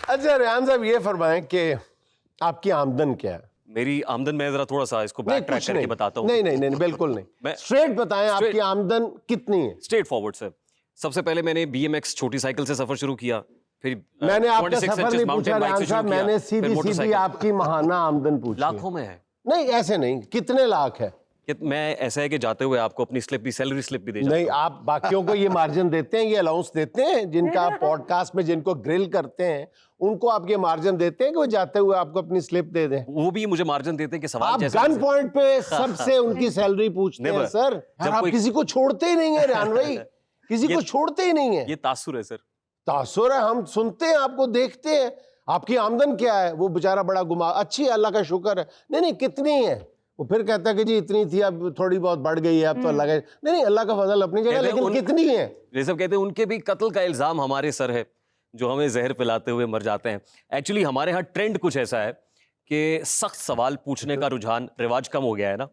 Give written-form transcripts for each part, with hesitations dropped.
اچھا ریحان صاحب یہ فرمائیں کہ آپ کی آمدن کیا ہے؟ میری آمدن میں ذرا تھوڑا سا اس کو بیک ٹریک کر کے بتاتا ہوں. نہیں بالکل نہیں, اسٹریٹ بتائیں آپ کی آمدن کتنی ہے؟ اسٹریٹ فارورڈ سے سب سے پہلے میں نے بی ایم ایکس چھوٹی سائیکل سے سفر شروع کیا, پھر میں نے آپ کا سفر نہیں پوچھا ریحان صاحب, میں نے سیدھی آپ کی ماہانہ آمدن پوچھی. لاکھوں میں ہے. نہیں ایسے نہیں, کتنے لاکھ ہے؟ میں ایسا ہے کہ جاتے ہوئے آپ کو اپنی سلپ بھی, سیلری سلپ بھی دے جاتا ہوں. نہیں آپ باقیوں کو یہ مارجن دیتے ہیں, یہ الاؤنس دیتے ہیں جن کا پوڈ کاسٹ میں جن کو گرل کرتے ہیں ان کو آپ یہ مارجن دیتے ہیں کہ وہ جاتے ہوئے آپ کو اپنی سلپ دے دیں؟ وہ بھی مجھے مارجن دیتے ہیں کہ سوال آپ جیسے گن پوائنٹ پہ سب سے ان کی سیلری پوچھتے ہیں. سر آپ کسی کو چھوڑتے ہی نہیں ہیں ریحان بھائی, کسی کو چھوڑتے ہی نہیں ہیں. یہ تاثر ہے سر, تاثر ہے, ہم سنتے ہیں, آپ کو دیکھتے ہیں. آپ کی آمدن کیا ہے؟ وہ بیچارہ بڑا گما, اچھی ہے اللہ کا شکر ہے. نہیں کتنی ہے؟ وہ پھر کہتا ہے کہ جی اتنی تھی اب تھوڑی بہت بڑھ گئی ہے, اب تو اللہ کا نہیں اللہ کا فضل اپنی جگہ, لیکن کتنی ہے؟ جیسے کہتے ہیں ان کے بھی قتل کا الزام ہمارے سر ہے جو ہمیں زہر پلاتے ہوئے مر جاتے ہیں. ایکچولی ہمارے ہاں ٹرینڈ کچھ ایسا ہے کہ سخت سوال پوچھنے کا رجحان رواج کم ہو گیا ہے نا.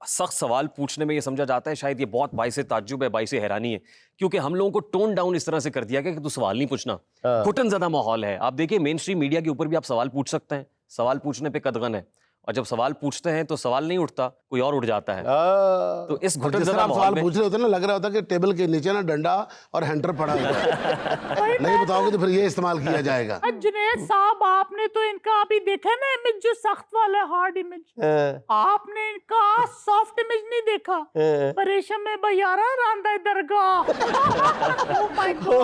سخت سوال پوچھنے میں یہ سمجھا جاتا ہے شاید یہ بہت باعث تعجب ہے, باعث حیرانی ہے, کیونکہ ہم لوگوں کو ٹون ڈاؤن اس طرح سے کر دیا کہ تو سوال نہیں پوچھنا, گھٹن زدہ ماحول ہے. آپ دیکھیں مین اسٹریم میڈیا کے اوپر بھی آپ سوال پوچھ سکتے ہیں, سوال پوچھنے پہ قدغن ہے, اور جب سوال پوچھتے ہیں تو سوال نہیں اٹھتا, کوئی اور اٹھ جاتا ہے. تو اس گھٹن زدہ ماحول میں پوچھ رہے ہوتے نا, لگ رہا ہوتا کہ ٹیبل کے نیچے نا ڈنڈا اور ہینٹر پڑا ہوا ہے, نہیں بتاؤ گے تو پھر یہ استعمال کیا جائے گا. جنید صاحب آپ نے تو ان کا ابھی دیکھا نا امیج, جو سخت والا ہارڈ امیج, آپ نے ان کا سافٹ امیج نہیں دیکھا. پریشم میں بیارہ راندہ درگاہ,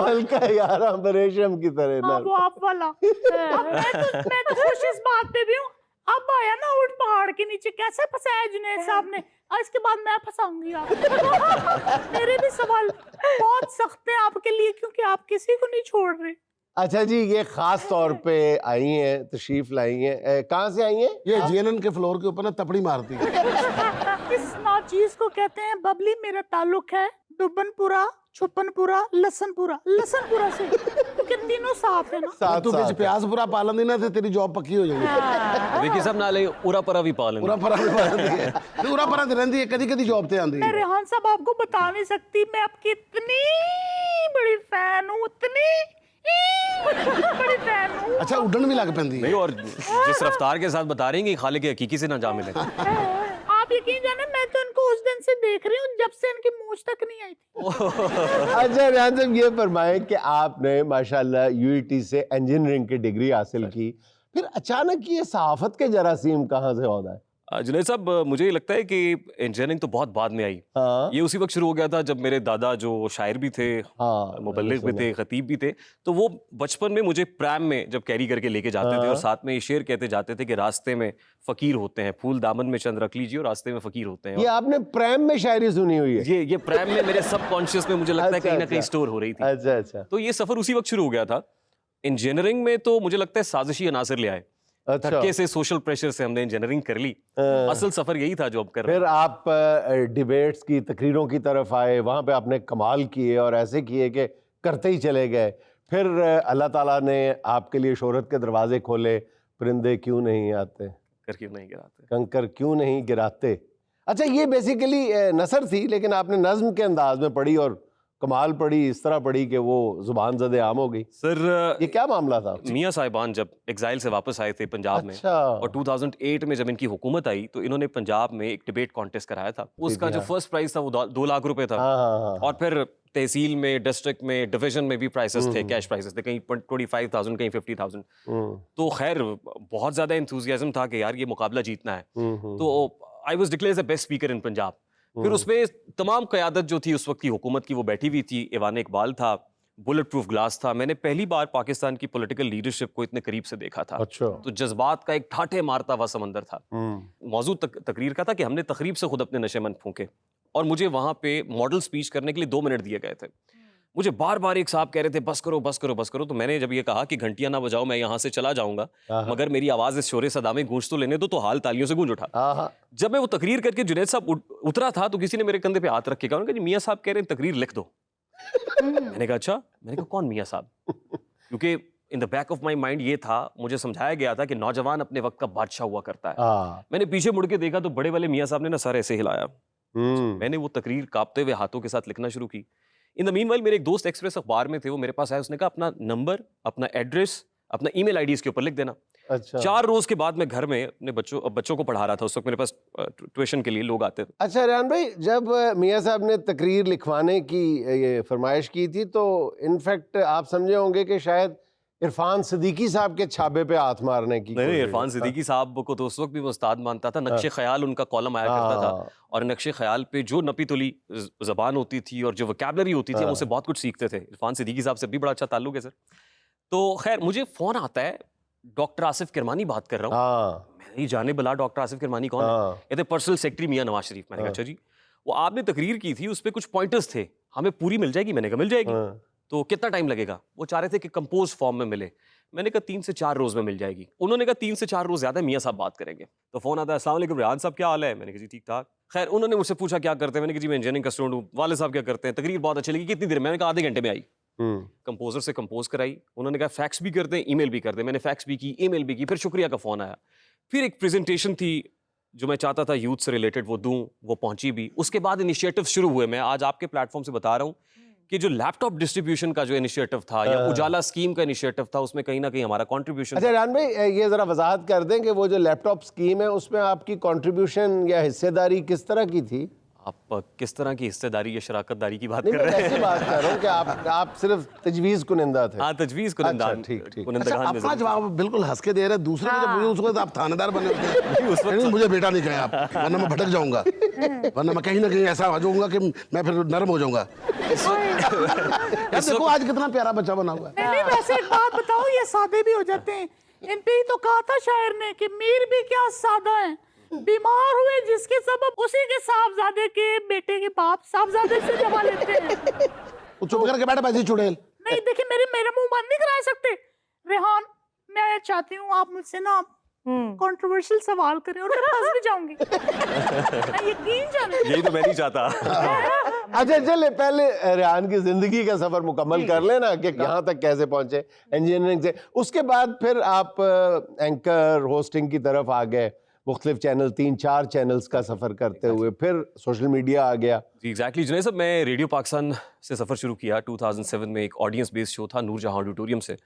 ہلکا یارہ پریشم کی طرح نا, وہ آپ والا. میں تو خوش اس بات پہ بھی ہوں, اب آیا نا اٹھ پہاڑ کے نیچے کیسے پھنسایا جنید صاحب نے, اور اس کے بعد میں پھنساؤں گی آپ. میرے بھی سوال بہت سخت ہیں آپ کے لیے, کیونکہ آپ کسی کو نہیں چھوڑ رہے. اچھا جی, یہ خاص طور پہ آئی ہیں, تشریف لائی ہیں, کہاں سے آئی ہیں؟ یہ جی این این کے فلور کے اوپر نا تپڑی مارتی ہے. اس ناچیز کو کہتے ہیں ببلی. میرا تعلق ہے دبن پورا, چھپن پورا, لسن پورا. لسن پورا سے کیونکہ تینوں صاف ہے نا. تو کچھ پیاز پورا پالن دینا تھے, تیری جاب پکی ہو جائے گی. وکی صاحب نالے اورا پرا بھی پالن, پورا پرا بھی پالن دی ہے, پورا پرا دی رہندی ہے, کدی کدی جاب تے آندی میں ہے. ریحان صاحب آپ کو بتا نہیں سکتی, میں آپ کی اتنی بڑی فین ہوں, اتنی بڑی فین ہوں. اچھا اڈن بھی لگ پیندی ہے. نہیں, اور جس رفتار کے ساتھ بتا رہی ہیں کہ خالق حقیقی سے نہ جا ملے. آپ یقین جانے میں تو ان کو اس دن سے دیکھ رہی ہوں جب سے ان کی مونچھ تک نہیں آئی تھی. اچھا ریحان صاحب یہ فرمائیں کہ آپ نے ماشاءاللہ یو ای ٹی سے انجینئرنگ کی ڈگری حاصل کی, پھر اچانک یہ صحافت کے جراثیم کہاں سے ہوتا ہے؟ جنید صاحب مجھے یہ لگتا ہے کہ انجینئرنگ تو بہت بعد میں آئی. یہ اسی وقت شروع ہو گیا تھا جب میرے دادا جو شاعر بھی تھے, مبلغ بھی تھے, خطیب بھی تھے, تو وہ بچپن میں مجھے پریم میں جب کیری کر کے لے کے جاتے تھے اور ساتھ میں یہ شعر کہتے جاتے تھے کہ راستے میں فقیر ہوتے ہیں, پھول دامن میں چند رکھ لیجیے اور راستے میں فقیر ہوتے ہیں. یہ آپ نے پریم میں شاعری سنی ہوئی ہے؟ یہ پریم میں میرے سب کانشیس میں مجھے لگتا ہے کہیں نہ کہیں اسٹور ہو رہی تھی. اچھا تو یہ سفر اسی وقت شروع ہو گیا تھا. انجینئرنگ میں تو مجھے لگتا ہے سازشی عناصر لے آئے, دھکے سے, سوشل پریشر سے ہم نے انجینئرنگ کر لی. اصل سفر یہی تھا جو اب کر رہے ہیں. پھر آپ ڈیبیٹس کی, تقریروں کی طرف آئے, وہاں پہ آپ نے کمال کیے اور ایسے کیے کہ کرتے ہی چلے گئے. پھر اللہ تعالیٰ نے آپ کے لیے شہرت کے دروازے کھولے, پرندے کیوں نہیں آتے, کر کیوں نہیں گراتے, کنکر کیوں نہیں گراتے. اچھا یہ بیسیکلی نثر تھی, لیکن آپ نے نظم کے انداز میں پڑھی اور کمال پڑھی, اس طرح پڑھی کہ وہ زبان زدے عام ہو گئی. سر یہ کیا معاملہ تھا؟ میاں صاحبان جب ایگزائل سے واپس آئے تھے پنجاب میں, اور 2008 میں جب ان کی حکومت آئی تو انہوں نے پنجاب میں ایک ڈیبیٹ کانٹیسٹ کرایا تھا. اس کا جو فرسٹ پرائز تھا وہ 2 لاکھ روپے تھا, اور پھر تحصیل میں, ڈسٹرکٹ میں, ڈویژن میں بھی پرائزز تھے, کیش پرائزز تھے, کہیں 25,000 کہیں 50,000. تو خیر بہت زیادہ انتھوزیازم تھا کہ یار یہ مقابلہ جیتنا ہے. تو I was declared as a best speaker in Punjab. پھر اس میں تمام قیادت جو تھی اس وقت کی حکومت کی وہ بیٹھی ہوئی تھی. ایوان اقبال تھا, بلٹ پروف گلاس تھا. میں نے پہلی بار پاکستان کی پولیٹیکل لیڈرشپ کو اتنے قریب سے دیکھا تھا. تو جذبات کا ایک ٹھاٹھے مارتا ہوا سمندر تھا. موضوع تقریر کا تھا کہ ہم نے تقریب سے خود اپنے نشے من پھونکے, اور مجھے وہاں پہ ماڈل سپیچ کرنے کے لیے 2 منٹ دیے گئے تھے. مجھے بار بار ایک صاحب کہہ رہے تھے بس کرو بس کرو بس کرو. تو میں نے جب یہ کہا کہ گھنٹیاں نہ بجاؤ, میں یہاں سے چلا جاؤں گا, مگر میری آواز اس شور صدا میں گونج تو لینے دو, تو حال تالیوں سے گونج اٹھا. جب میں وہ تقریر کر کے جنید صاحب اترا تھا تو کسی نے میرے کندھے پہ ہاتھ رکھ کے کہا کہ جی میاں صاحب کہہ رہے ہیں تقریر لکھ دو. میں نے کہا اچھا. میں نے کہا کون میاں صاحب, کیونکہ in the back of my mind یہ تھا, مجھے سمجھایا گیا تھا کہ نوجوان اپنے وقت کا بادشاہ ہوا کرتا ہے. میں نے پیچھے مڑ کے دیکھا تو بڑے والے میاں صاحب نے نا سر ایسے ہلایا. میں نے وہ تقریر کانپتے ہوئے ہاتھوں کے ساتھ لکھنا شروع کی. इन द मीनवाइल मेरे एक दोस्त एक्सप्रेस अखबार में थे, वो मेरे पास आया, उसने कहा अपना नंबर, अपना एड्रेस, अपना ईमेल आईडी इसके ऊपर लिख देना। अच्छा 4 रोज के बाद मैं घर में अपने बच्चों को पढ़ा रहा था, उस वक्त मेरे पास ट्यूशन के लिए लोग आते थे। अच्छा रेहान भाई, जब मियाँ साहब ने तकरीर लिखवाने की ये फरमाइश की थी तो इनफैक्ट आप समझे होंगे कि शायद इरफान सिद्दीकी साहब के छाबे पे हाथ मारने की नहीं, इरफान सिद्दीकी साहब को तो उस वक्त भी मैं उस्ताद मानता था। नक्शे ख्याल उनका कॉलम आया करता था, और नक्शे ख्याल पे जो नपी तुली जबान होती थी और जो वोकैबुलरी होती थी, हम उससे बहुत कुछ सीखते थे। इरफान सिद्दीकी साहब से भी बड़ा अच्छा ताल्लुक है सर। तो खैर मुझे फोन आता है, डॉक्टर आसिफ किरमानी बात कर रहा हूँ। मैं नहीं जाने बला डॉक्टर आसिफ किरमानी कौन है। कहते पर्सनल सेक्रेटरी मियां नवाज शरीफ। मैंने कहा अच्छा जी, वो आपने तकरीर की थी, उस पर कुछ पॉइंटर्स थे, हमें पूरी मिल जाएगी? मैंने कहा मिल जाएगी। तो कितना टाइम लगेगा? वो चाह रहे थे कि कंपोज फॉर्म में मिले। मैंने कहा 3 से 4 रोज में मिल जाएगी। उन्होंने कहा 3 से 4 रोज ज्यादा, मियां साहब बात करेंगे। तो फोन आता है, अस्सलाम वालेकुम रेहान साहब, क्या हाल है? मैंने कहा जी ठीक ठाक। खैर उन्होंने मुझसे पूछा क्या करते हैं, मैंने कहा जी मैं इंजीनियरिंग का स्टूडेंट हूँ। वाले साहब क्या करते हैं? तकरीर बहुत अच्छी लगी, कितनी देर? मैंने कहा आधे घंटे में आई। कंपोजर से कंपोज कराई, उन्होंने कहा फैक्स भी करते हैं, ईमेल भी करते हैं। मैंने फैक्स भी की, ईमेल भी की, फिर शुक्रिया का फोन आया। फिर एक प्रेजेंटेशन थी जो मैं चाहता था यूथ से रिलेटेड वो दूं, वो पहुंची भी। उसके बाद इनिशिएटिव शुरू हुए। मैं आज आपके प्लेटफॉर्म से बता रहा हूँ कि जो लैपटॉप डिस्ट्रीब्यूशन का जो इनिशिएटिव था या उजाला स्कीम का इनिशिएटिव था, उसमें कहीं ना कहीं हमारा कंट्रीब्यूशन। अच्छा रेहान भाई, ये जरा वजाहत कर दें कि वो जो लैपटॉप स्कीम है उसमें आपकी कंट्रीब्यूशन या हिस्सेदारी किस तरह की थी? आप किस तरह की हिस्सेदारी या शराकतदारी की बात नहीं, कर मैं रहे ऐसी हैं? बात कर रहा हूँ कि आप सिर्फ तजवीज़ कुनिंदा थे। हाँ, तजवीज़ कुनिंदान। ठीक। अच्छा, अपना जवाब बिल्कुल हंस के दे रहे हैं, दूसरे को जब मुझे उसको तो आप थानेदार बने होते हैं। उस वक्त नहीं, मुझे बेटा नहीं कहें आप, वरना मैं भटक जाऊंगा, वरना मैं कहीं ना कहीं ऐसा हो जाऊंगा कि मैं फिर नरम हो जाऊंगा। यार देखो आज कितना प्यारा बच्चा बना हुआ है। नहीं वैसे एक बात बताओ, ये सादे भी हो जाते हैं। इन पे ही तो कहा था शायर ने कि मीर भी क्या सादा है, बीमार हुए जिसके सबब उसी के साहबजादे के बेटे के बाप साहबजादे से दवा लेते हैं। वो चुप करके बैठे पैसे चुड़ैल। नहीं देखिए, मेरा मुंह बंद नहीं करा सकते। रेहान, मैं चाहती हूँ आप मुझसे ना कंट्रोवर्शियल सवाल करें और मैं फंस भी जाऊंगी। मैं यकीन जाने। यही तो मैं नहीं चाहता। अच्छा चले, पहले रेहान की जिंदगी का सफर मुकम्मल कर लेना कि यहाँ तक कैसे पहुंचे इंजीनियरिंग से। उसके बाद फिर आप एंकर होस्टिंग की तरफ आ गए, मुख्तलिफ चैनल, 3-4 चैनल्स का सफ़र करते हुए, फिर सोशल मीडिया आ गया। जी एग्जैक्टली जुनैद साहब, मैं रेडियो पाकिस्तान से सफ़र शुरू किया 2007 में। एक ऑडियंस बेस्ड शो था नूरजहां ऑडिटोरियम से।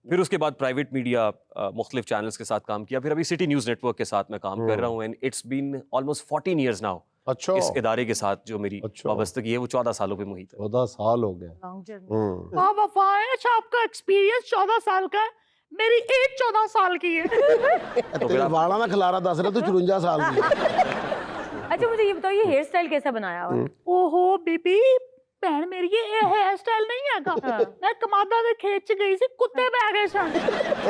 फिर उसके बाद प्राइवेट मीडिया, मुख्तलिफ चैनल्स के साथ काम किया। फिर अभी सिटी न्यूज़ नेटवर्क के साथ मैं काम कर रहा हूँ, and it's been almost 14 years now. अच्छा, इस इदारे के साथ जो मेरी वाबस्तगी है वो 14 सालों पे मुहित है। 14 साल हो गए। वाह वफा है। अच्छा, आपका एक्सपीरियंस 14 साल का है, मेरी एज 14 साल की है। तेरा वाड़ा ना खिला रहा 10 रहे तो 54 साल की। अच्छा मुझे ये बताओ, ये हेयर स्टाइल कैसा बनाया हुआ है? ओहो बेबी, भैन मेरी ये हेयर स्टाइल नहीं हैगा। मैं कमादा दे खेत च गई सी, कुत्ते पै गए सन।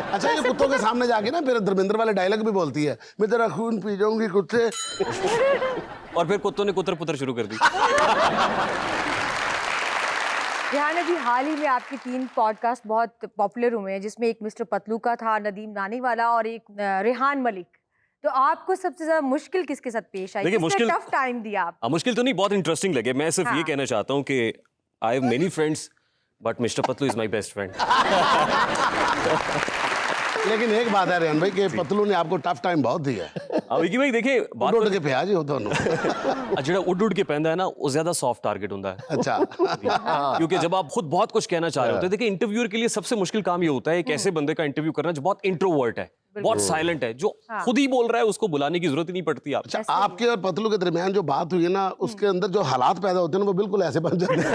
अच्छा, ये कुत्तों के सामने जाके ना फिर धर्मेंद्र वाले डायलॉग भी बोलती है, मैं तेरा खून पी जाऊंगी कुत्ते। और फिर कुत्तों ने कुतर पुतर शुरू कर दी। रेहान, अभी हाल ही में आपके 3 पॉडकास्ट बहुत पॉपुलर हुए हैं, जिसमें एक मिस्टर पतलू का था, नदीम नानी वाला, और एक रेहान मलिक। तो आपको सबसे ज्यादा मुश्किल किसके साथ पेश आई? किसने टफ टाइम दिया आप? मुश्किल तो नहीं, बहुत इंटरेस्टिंग लगे। मैं सिर्फ ये कहना चाहता हूँ कि I have many friends but mister Patlu is my best friend. लेकिन एक बात है रेहान भाई कि पतलू ने आपको टफ टाइम बहुत दिया है। विकी भाई देखिए, बात उड़ के पिया जी हो ਤੁਹਾਨੂੰ। ਜਿਹੜਾ ਉੱਡ ਕੇ ਪੈਂਦਾ है ना, वो ज्यादा सॉफ्ट टारगेट ਹੁੰਦਾ है। अच्छा, क्योंकि जब आप खुद बहुत कुछ कहना चाह रहे होते हैं, देखिए इंटरव्यूअर के लिए सबसे मुश्किल काम ये होता है एक ऐसे बंदे का इंटरव्यू करना जो बहुत इंट्रोवर्ट है, बहुत साइलेंट है, जो खुद ही बोल रहा है, उसको बुलाने की जरूरत ही नहीं पड़ती। आप अच्छा, आपके और पतलू के दरमियान जो बात हुई है ना, उसके अंदर जो हालात पैदा होते हैं ना, वो बिल्कुल ऐसे बन जाते हैं।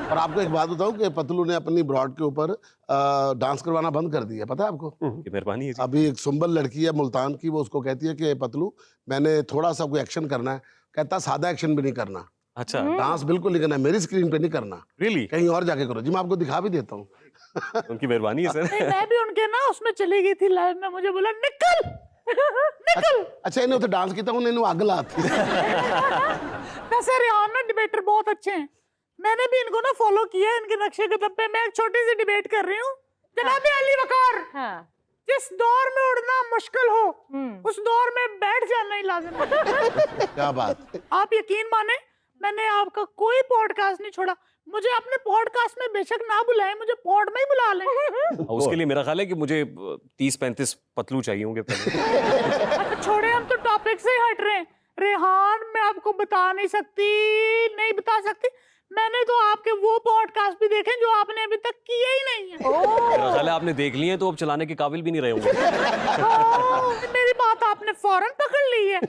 और आपको एक बात बताऊं कि पतलू ने अपनी ब्रॉड के ऊपर डांस करवाना बंद कर दिया, पता है आपको? मेहरबानी है जी। अभी एक सुंबल लड़की है मुल्तान की, वो उसको कहती है कि पतलू मैंने थोड़ा सा कोई एक्शन करना है, कहता सादा एक्शन भी नहीं करना, अच्छा, डांस बिल्कुल नहीं करना, मेरी स्क्रीन पे नहीं करना, रियली? कहीं और जाके करो। जी मैं आपको दिखा भी देता हूँ। उनकी मेहरबानी है सर। नहीं, मैं भी उनके ना उसमें चली गई थी लाइव में, मुझे बोला निकल निकल। अच्छा, इन्हें तो डांस किया, उन्हें अग लाती। वैसे रेहान ना डिबेटर बहुत अच्छे हैं, मैंने भी इनको ना फॉलो किया है, इनके नक्शे कदम पे। मैं एक छोटी सी डिबेट कर रही हूँ। जनाब अली वकार, जिस दौर में उड़ना मुश्किल हो, उस दौर में बैठ जाना ही लाजिम है। क्या बात। आप यकीन माने, मैंने आपका कोई पॉडकास्ट नहीं छोड़ा। मुझे अपने पॉडकास्ट में बेशक ना बुलाएं, मुझे पॉड में ही बुला लें। उसके लिए मेरा ख्याल है कि मुझे 30-35 पतलू चाहिए होंगे पहले। छोड़े, हम तो टॉपिक से ही हट रहे हैं। रेहान मैं आपको बता नहीं सकती मैंने तो आपके वो पॉडकास्ट भी देखे जो आपने अभी तक किए ही नहीं है। मेरा ख्याल है आपने देख लिए हैं तो अब चलाने के काबिल भी नहीं रहे होंगे। मेरी बात आपने फौरन पकड़ ली है?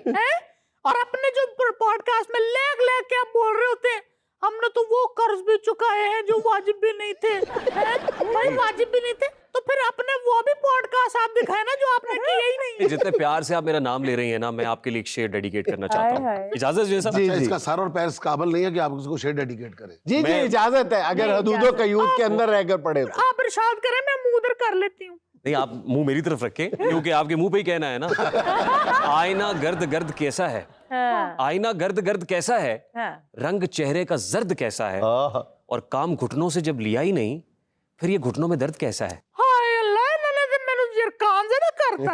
और अपने जो पॉडकास्ट में लेग के आप बोल रहे होते हैं, हमने तो वो कर्ज भी चुकाए हैं जो वाजिब भी नहीं थे, भाई वाजिब भी नहीं थे, तो फिर अपने वो भी पॉडकास्ट आप दिखाए ना जो आपने किए ही नहीं है। जितने प्यार से आप मेरा नाम ले रही हैं ना, मैं आपके लिए एक शेर डेडिकेट करना चाहता हूँ। इजाजत जी साहब? अच्छा, इसका सर और पैर इस काबिल नहीं है कि आप उसको शेर डेडिकेट करें। जी जी इजाजत है, अगर हदूदों कयूद के अंदर रहकर पड़े तो। आप इरशाद करें, मैं मुंह उधर कर लेती हूँ। नहीं, आप मुंह मेरी तरफ रखें क्योंकि आपके मुंह पे ही कहना है ना। आईना गर्द गर्द कैसा है, आईना गर्द गर्द कैसा है, रंग चेहरे का जर्द कैसा है, और काम घुटनों से जब लिया ही नहीं फिर ये घुटनों में दर्द कैसा है। हाय अल्लाह, मैंने तो जिरकान से ना करता।